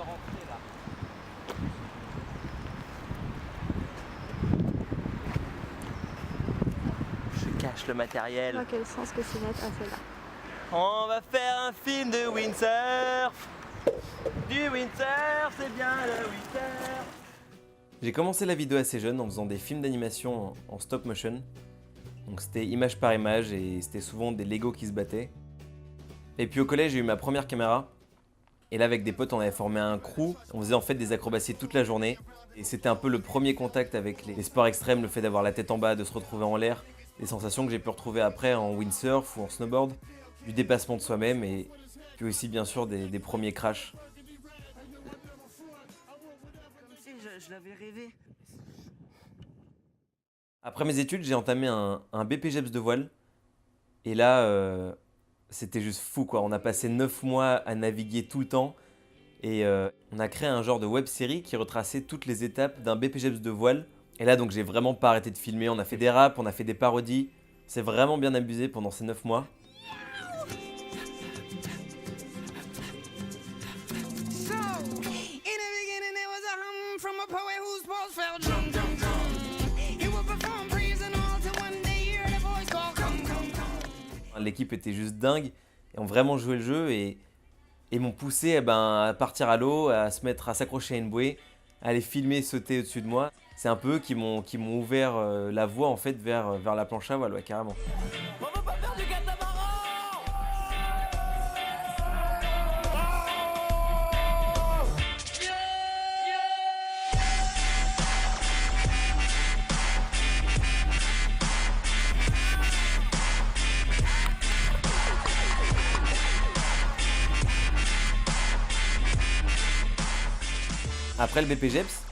rentrer là. Je cache le matériel. Dans quel sens que c'est net? Ah, c'est là. On va faire un film de windsurf. Du windsurf, c'est bien le windsurf. J'ai commencé la vidéo assez jeune en faisant des films d'animation en stop motion. Donc c'était image par image et c'était souvent des Lego qui se battaient. Et puis au collège, j'ai eu ma première caméra. Et là, avec des potes, on avait formé un crew. On faisait en fait des acrobaties toute la journée. Et c'était un peu le premier contact avec les sports extrêmes, le fait d'avoir la tête en bas, de se retrouver en l'air. Des sensations que j'ai pu retrouver après en windsurf ou en snowboard. Du dépassement de soi-même et puis aussi bien sûr des premiers crashs. Comme si je l'avais rêvé. Après mes études, j'ai entamé un BPGEPS de voile. Et là, c'était juste fou quoi. On a passé 9 mois à naviguer tout le temps. Et on a créé un genre de web-série qui retraçait toutes les étapes d'un BPGEPS de voile. Et là, donc j'ai vraiment pas arrêté de filmer. On a fait des raps, on a fait des parodies. C'est vraiment bien abusé pendant ces 9 mois. L'équipe était juste dingue. Et ont vraiment joué le jeu et m'ont poussé à partir à l'eau, à se mettre à s'accrocher à une bouée, à aller filmer, sauter au-dessus de moi. C'est un peu eux qui m'ont ouvert la voie en fait vers la planche à voile, ouais, carrément. On va pas faire du catamaran. Après le BPGEPS,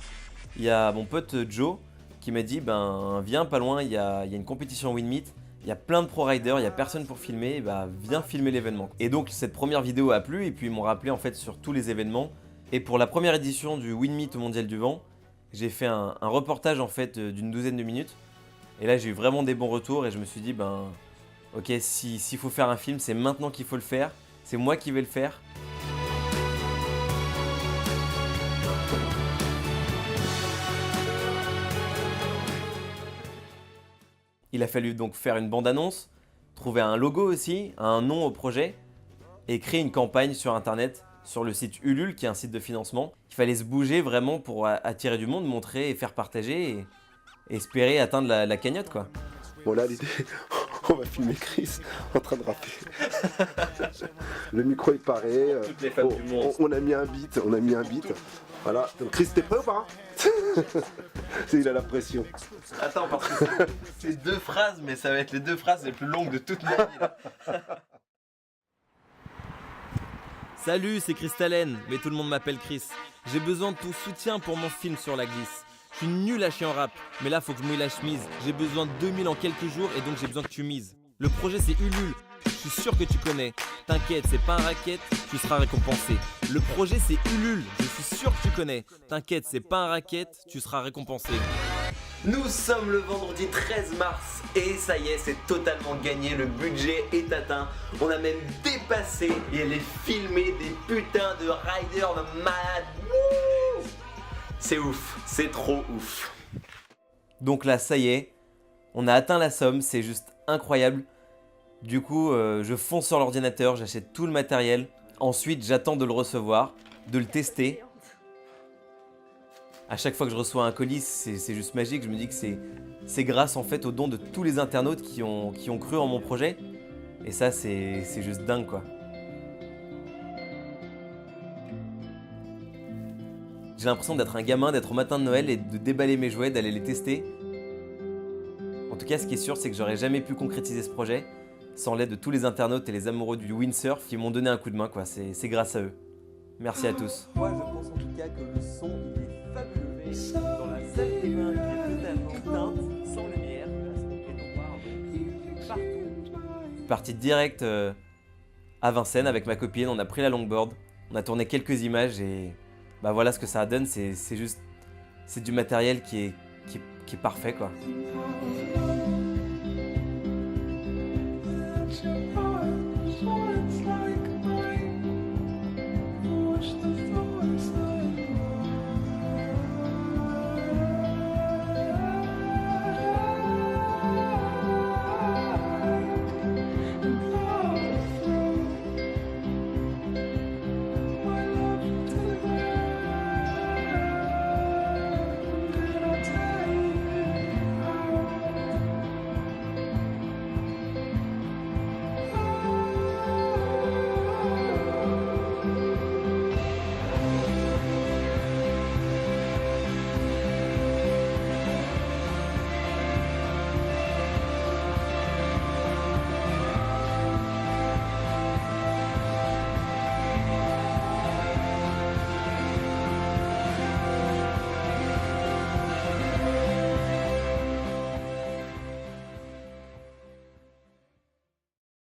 il y a mon pote Joe qui m'a dit viens pas loin, il y a une compétition Winmeet, il y a plein de pro-riders, il n'y a personne pour filmer, viens filmer l'événement. Et donc cette première vidéo a plu et puis ils m'ont rappelé en fait sur tous les événements. Et pour la première édition du Winmeet au Mondial du Vent, j'ai fait un reportage en fait d'une douzaine de minutes. Et là j'ai eu vraiment des bons retours et je me suis dit ok, s'il faut faire un film, c'est maintenant qu'il faut le faire, c'est moi qui vais le faire. Il a fallu donc faire une bande-annonce, trouver un logo aussi, un nom au projet et créer une campagne sur internet, sur le site Ulule qui est un site de financement. Il fallait se bouger vraiment pour attirer du monde, montrer et faire partager et espérer atteindre la cagnotte quoi. Bon là l'idée, on va filmer Chris en train de rapper. Le micro est paré, Toutes les femmes du monde. on a mis un beat, Voilà, donc Chris t'es prêt ou pas? Il a la pression. Attends, parce que c'est 2 phrases, mais ça va être les 2 phrases les plus longues de toute ma vie là. Salut, c'est Crystalène, mais tout le monde m'appelle Chris. J'ai besoin de ton soutien pour mon film sur la glisse. Je suis nul à chier en rap, mais là faut que je mouille la chemise. J'ai besoin de 2000 en quelques jours et donc j'ai besoin que tu mises. Le projet c'est Ulule, je suis sûr que tu connais. T'inquiète, c'est pas un racket, tu seras récompensé. Le projet c'est Ulule, je suis sûr que tu connais. T'inquiète, c'est pas un racket, tu seras récompensé. Nous sommes le vendredi 13 mars et ça y est, c'est totalement gagné, le budget est atteint. On a même dépassé et elle est filmée des putains de riders de malades. Wouh, c'est ouf, c'est trop ouf. Donc là, ça y est, on a atteint la somme, c'est juste incroyable. Du coup, je fonce sur l'ordinateur, j'achète tout le matériel. Ensuite, j'attends de le recevoir, de le tester. À chaque fois que je reçois un colis, c'est juste magique. Je me dis que c'est grâce en fait aux dons de tous les internautes qui ont cru en mon projet. Et ça, c'est juste dingue quoi. J'ai l'impression d'être un gamin, d'être au matin de Noël et de déballer mes jouets, d'aller les tester. En tout cas, ce qui est sûr, c'est que j'aurais jamais pu concrétiser ce projet sans l'aide de tous les internautes et les amoureux du windsurf qui m'ont donné un coup de main quoi. C'est grâce à eux. Merci à tous. Moi, je pense en tout cas que le son il est fabuleux. Dans la salle des bains qui est totalement teinte, sans lumière. Là, c'est partout. Parti direct à Vincennes avec ma copine. On a pris la longboard. On a tourné quelques images et voilà ce que ça donne. C'est juste, c'est du matériel qui est parfait quoi.